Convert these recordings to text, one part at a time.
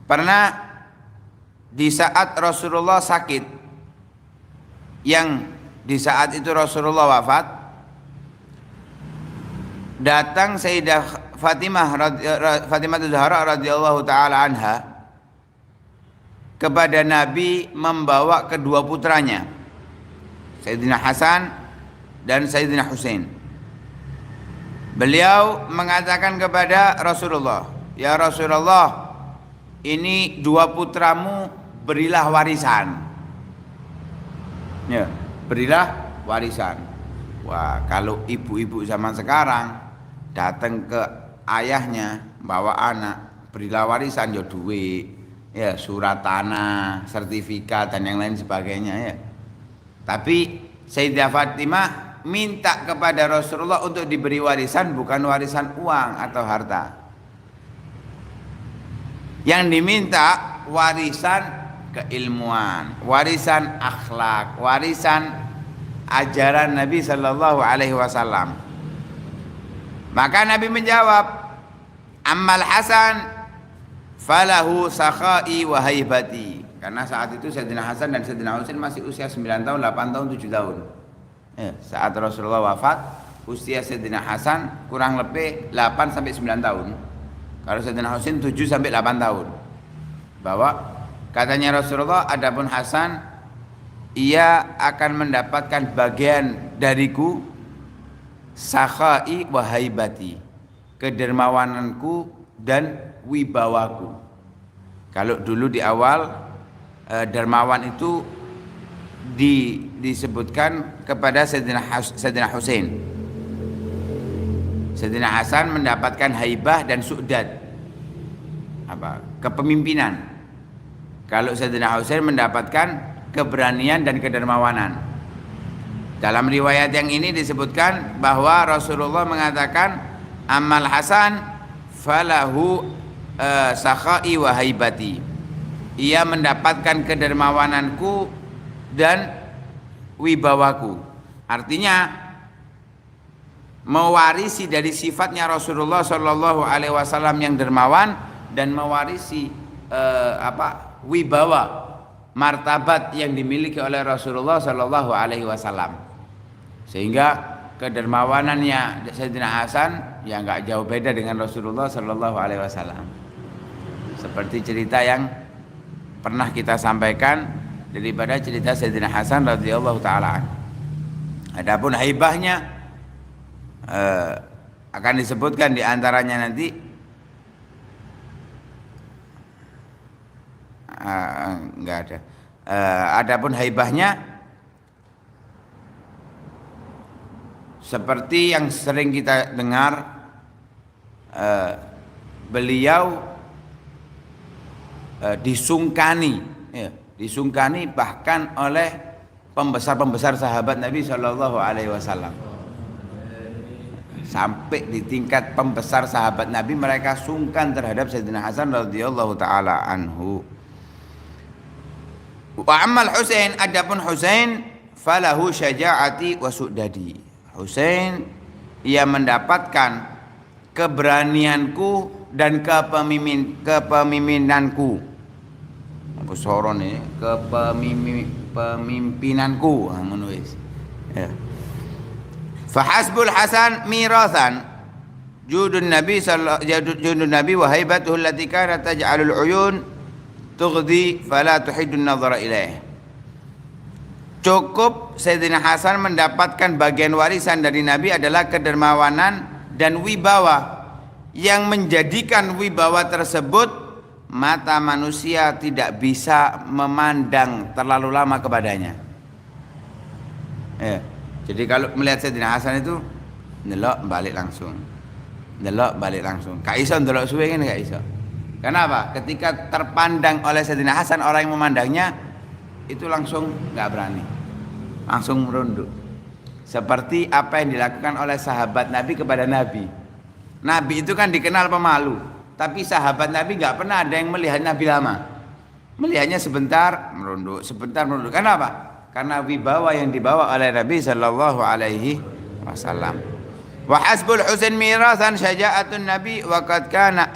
pernah di saat Rasulullah sakit, yang di saat itu Rasulullah wafat, datang Sayyidah Fatimah Zahra radhiyallahu taala anha kepada Nabi membawa kedua putranya, Sayyidina Hasan dan Sayyidina Husain. Beliau mengatakan kepada Rasulullah, "Ya Rasulullah, ini dua putramu, berilah warisan." Ya, berilah warisan. Wah, kalau ibu-ibu zaman sekarang datang ke ayahnya bawa anak, berilah warisan, ya duit, ya surat tanah, sertifikat dan yang lain sebagainya ya. Tapi Sayyidah Fatimah minta kepada Rasulullah untuk diberi warisan, bukan warisan uang atau harta. Yang diminta warisan keilmuan, warisan akhlak, warisan ajaran Nabi Sallallahu Alaihi Wasallam. Maka Nabi menjawab, "Ammal Hasan falahu sakhai wa haibati." Karena saat itu Sayyidina Hasan dan Sayyidina Husain masih usia 9 tahun, 8 tahun, 7 tahun. Ya, saat Rasulullah wafat, usia Sayyidina Hasan kurang lebih 8 sampai 9 tahun. Kalau Sayyidina Husain 7 sampai 8 tahun. Bahwa katanya Rasulullah, adapun Hasan, ia akan mendapatkan bagian dariku sakhai wa haibati, kedermawananku dan wibawaku. Kalau dulu di awal dermawan itu disebutkan kepada Sayyidina Husain. Sayyidina Hasan mendapatkan haibah dan su'dad, kepemimpinan. Kalau Sayyidina Husain mendapatkan keberanian dan kedermawanan. Dalam riwayat yang ini disebutkan bahwa Rasulullah mengatakan, "Amal Hasan falahu sakhai wa haibati." Ia mendapatkan kedermawananku dan wibawaku. Artinya mewarisi dari sifatnya Rasulullah Shallallahu Alaihi Wasallam yang dermawan dan mewarisi wibawa, martabat yang dimiliki oleh Rasulullah Shallallahu Alaihi Wasallam. Sehingga kedermawanannya Sayyidina Hasan ya nggak jauh beda dengan Rasulullah Shallallahu Alaihi Wasallam. Seperti cerita yang pernah kita sampaikan daripada cerita Sayyidina Hasan radhiyallahu taala. Adapun haibahnya akan disebutkan di antaranya nanti. Enggak ada. Adapun haibahnya seperti yang sering kita dengar, beliau disungkani bahkan oleh pembesar-pembesar sahabat Nabi Shallallahu Alaihi Wasallam. Sampai di tingkat pembesar sahabat Nabi mereka sungkan terhadap Sayyidina Hasan radhiyallahu taala anhu. Wa ammal Husain, adapun Husain falahu syaja'ati wa su'dadi. Husain ia mendapatkan keberanianku dan kepemimpinanku. Apa soron ini? Kepemimpinanku, ngono wis. Ya. Fahasbul Hasan mirathan judun Nabi wa haibatuhu allati kanat taj'alul uyun tughdi fala tuhidun nadhara ilaih. Cukup Sayyidina Hasan mendapatkan bagian warisan dari Nabi adalah kedermawanan dan wibawa yang menjadikan wibawa tersebut mata manusia tidak bisa memandang terlalu lama kepadanya. Ya. Jadi kalau melihat Sayyidina Hasan itu ndelok balik langsung. Gak iso ndelok suwe ngene, gak iso. Kenapa? Ketika terpandang oleh Sayyidina Hasan, orang yang memandangnya itu langsung gak berani. Langsung merunduk. Seperti apa yang dilakukan oleh sahabat Nabi kepada Nabi. Nabi itu kan dikenal pemalu, tapi sahabat Nabi gak pernah ada yang melihat Nabi lama. Melihatnya sebentar merunduk, sebentar merunduk. Kenapa? Karena wibawa yang dibawa oleh Nabi Sallallahu Alaihi Wasallam. Wa hasbul Husain mirathan syaja'atun Nabi wa qad kana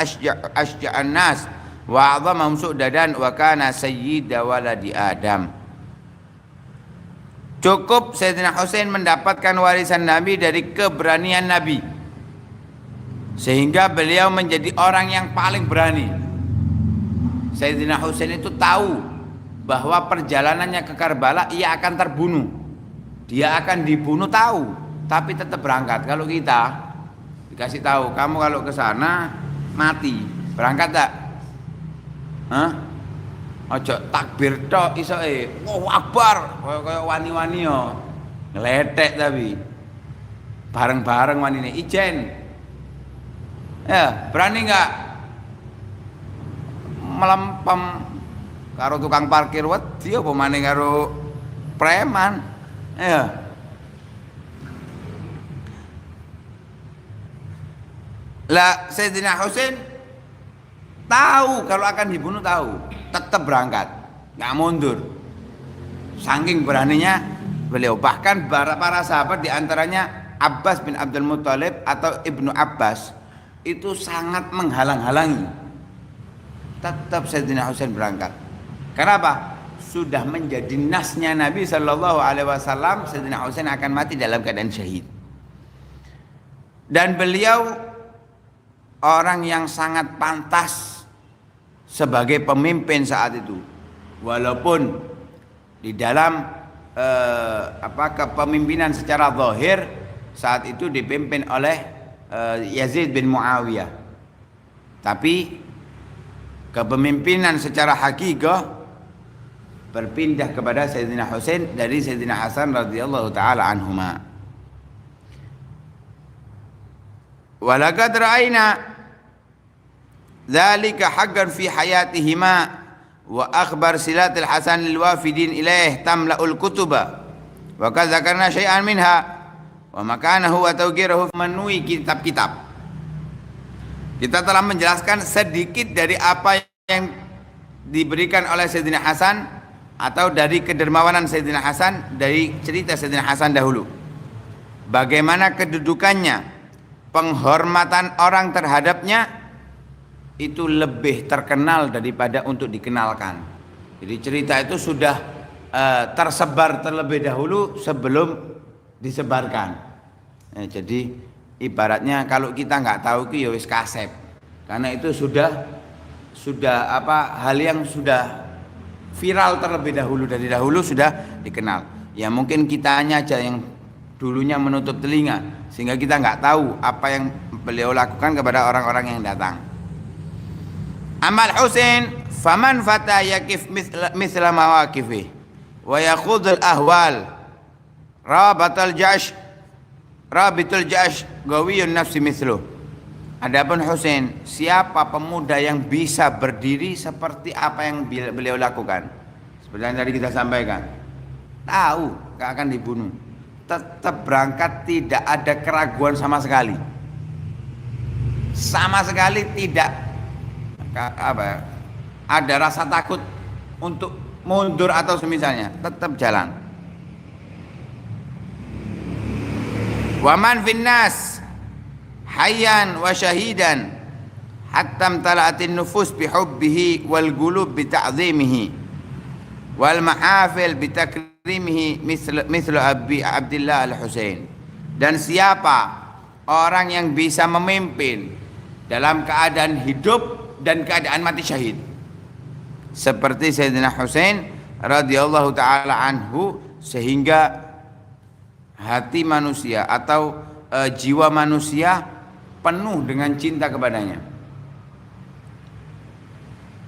asja'an nas wa 'azamahum su'dadan wa kana sayyida waladi Adam. Cukup Sayyidina Husain mendapatkan warisan Nabi dari keberanian Nabi, sehingga beliau menjadi orang yang paling berani. Sayyidina Husain itu tahu bahwa perjalanannya ke Karbala ia akan terbunuh, dia akan dibunuh tahu, tapi tetap berangkat. Kalau kita dikasih tahu kamu kalau ke sana mati, berangkat tak? Hah? Ojo takbir tok isoke. Allahu Akbar, kaya wani-wani yo. Ngeletek tapi. Bareng-bareng wanine ijen. Ya, berani enggak melempem karo tukang parkir wedi apa maning karo preman. Ya. Lah Sayyidina Husain tahu kalau akan dibunuh, tahu, tetap berangkat, nggak mundur. Saking beraninya beliau, bahkan para sahabat diantaranya Abbas bin Abdul Muthalib atau Ibnu Abbas itu sangat menghalang-halangi. Tetap Sayyidina Husain berangkat. Kenapa? Sudah menjadi nasnya Nabi Shallallahu Alaihi Wasallam, Sayyidina Husain akan mati dalam keadaan syahid. Dan beliau orang yang sangat pantas sebagai pemimpin saat itu, walaupun di dalam kepemimpinan secara zahir saat itu dipimpin oleh Yazid bin Muawiyah, tapi kepemimpinan secara hakikah berpindah kepada Sayyidina Husain dari Sayyidina Hasan radhiyallahu taala anhuma. Walaqad ra'ayna dzalika haqqan fi hayatihima wa akhbar silatil Hasan lil wafidin ilaih tamla'ul kutuba wa kadzakarna syai'an minha wa makanahu wa tawqirahu menuhi kitab-kitab. Kita telah menjelaskan sedikit dari apa yang diberikan oleh Sayyidina Hasan atau dari kedermawanan Sayyidina Hasan, dari cerita Sayyidina Hasan dahulu. Bagaimana kedudukannya, penghormatan orang terhadapnya itu lebih terkenal daripada untuk dikenalkan. Jadi cerita itu sudah tersebar terlebih dahulu sebelum disebarkan. Jadi ibaratnya kalau kita nggak tahu itu ya wis kasep, karena itu sudah hal yang sudah viral terlebih dahulu, dari dahulu sudah dikenal. Ya mungkin kitanya aja yang dulunya menutup telinga sehingga kita nggak tahu apa yang beliau lakukan kepada orang-orang yang datang. Amal Husain faman fata yakif misla mawaqifi wa yakhudul ahwal rabitul jash gawiyun nafsi mislu. Adapun Husain, siapa pemuda yang bisa berdiri seperti apa yang beliau lakukan, seperti yang tadi kita sampaikan, tahu gak akan dibunuh, tetap berangkat, tidak ada keraguan sama sekali tidak ada rasa takut untuk mundur atau semisalnya, tetap jalan. Waman finnas hayyan wa syahidan hatta tala'atin nufus bihubbihi wal qulub bita'zimihi wal mahafil bitakrimihi mislu Abdullah al-Husain. Dan siapa orang yang bisa memimpin dalam keadaan hidup dan keadaan mati syahid seperti Sayyidina Husain radhiyallahu taala anhu, sehingga hati manusia atau jiwa manusia penuh dengan cinta kepadanya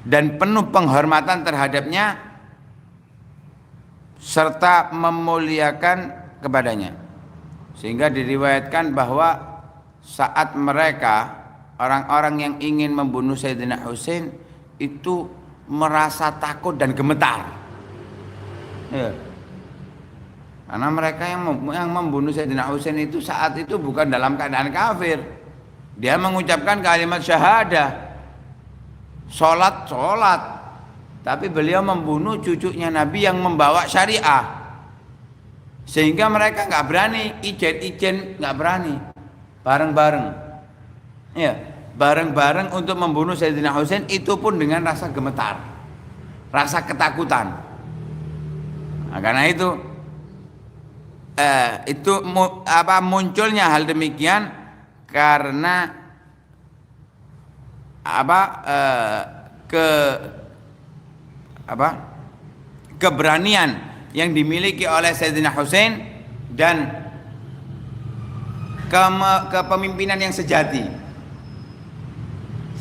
dan penuh penghormatan terhadapnya serta memuliakan kepadanya. Sehingga diriwayatkan bahwa saat mereka orang-orang yang ingin membunuh Sayyidina Husain itu merasa takut dan gemetar. Ya. Karena mereka yang membunuh Sayyidina Husain itu saat itu bukan dalam keadaan kafir. Dia mengucapkan kalimat syahadah, sholat, tapi beliau membunuh cucunya Nabi yang membawa syariah. Sehingga mereka nggak berani, ijen nggak berani, bareng-bareng. Ya, bareng-bareng untuk membunuh Sayyidina Husain, itu pun dengan rasa gemetar, rasa ketakutan. Nah, karena itu munculnya hal demikian karena keberanian yang dimiliki oleh Sayyidina Husain dan kepemimpinan yang sejati,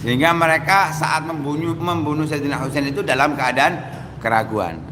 sehingga mereka saat membunuh Sayyidina Husain itu dalam keadaan keraguan.